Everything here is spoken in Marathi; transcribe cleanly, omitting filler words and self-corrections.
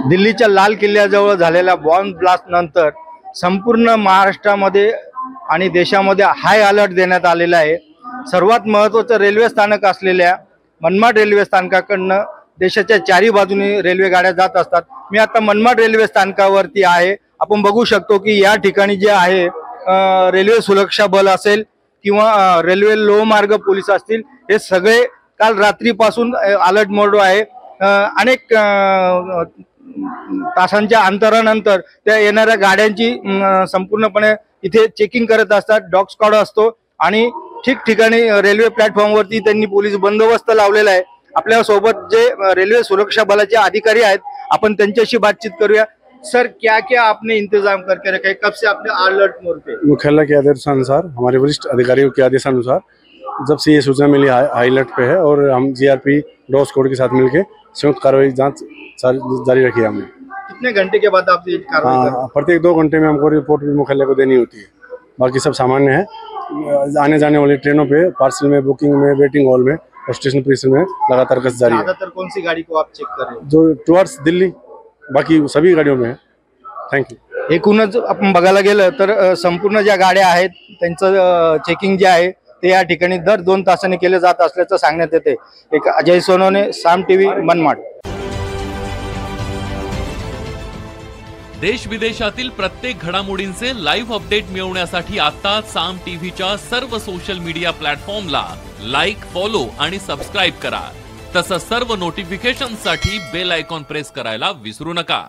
दिल्लीच्या लाल किल्ल्याजवळ झालेल्या बॉम्ब ब्लास्ट नंतर संपूर्ण महाराष्ट्रामध्ये आणि देशामध्ये हाय अलर्ट देण्यात आलेला आहे। सर्वात महत्त्वाचं रेल्वे स्थानक असलेल्या मनमाड रेल्वे स्थानकाकडनं देशाच्या चारी बाजूनी रेल्वे गाड्या जात असतात। मी आता मनमाड रेल्वे स्थानकावरती आहे। आपण बघू शकतो की या ठिकाणी जे आहे रेल्वे सुरक्षा बल असेल किंवा रेल्वे लोहमार्ग पोलीस असतील, हे सगळे काल रात्रीपासून अलर्ट मोड आहे। अनेक तासांच्या अंतरानंतर त्या येणाऱ्या गाड्यांची संपूर्णपणे इथे चेकिंग करत असतात। डॉग स्क्वॉड असतो आणि ठिकठिकाणी रेल्वे प्लॅटफॉर्मवरती त्यांनी पोलीस बंदोबस्त लावलेला आहे। आपल्या सोबत जे रेल्वे सुरक्षा बलाचे अधिकारी आहेत, आपण त्यांच्याशी बातचीत करूया। सर, क्या क्या आपने इंतजाम करके रखा है? कब से आपने अलर्ट मोड पे? मुख्यालय के आदेशानुसार, हमारे वरिष्ठ अधिकारियों के आदेशानुसार जब से ये सूचना मिली हाई अलर्ट पे है और हम जीआरपी डॉग स्क्वाड के साथ मिलकर संयुक्त कार्रवाई जांच जारी रखी है हमने। कितने घंटे के बाद आप ये कार्रवाई कर? प्रत्येक 2 घंटे में हमको रिपोर्ट मुख्यालय को देनी होती है। बाकी सब सामान्य है। आने जाने वाली ट्रेनों पे, पार्सल में, बुकिंग में, वेटिंग हॉल में, स्टेशन परिसर में लगातार गश्त जारी है। ज्यादातर कौन सी गाड़ी को आप चेक कर रहे हैं? जो टुवर्ड्स दिल्ली, बाकी सभी गाड़ियों में है। Thank you. एकूणच आपण बघायला गेलं तर संपूर्ण ज्या गाड्या आहेत त्यांचं चेकिंग जे आहे ते या ठिकाणी दर 2 तासांनी केले जात असल्याचं सांगण्यात येते। एक अजय सोनवणे, साम टीव्ही, मनमाड। देश विदेशातील प्रत्येक घडामोडींचे लाईव्ह अपडेट मिळवण्यासाठी आता साम टीव्हीच्या सर्व सोशल मीडिया प्लॅटफॉर्मला लाईक, फॉलो आणि सबस्क्राईब करा। तसंच सर्व नोटिफिकेशनसाठी बेल आयकॉन प्रेस करायला विसरू नका।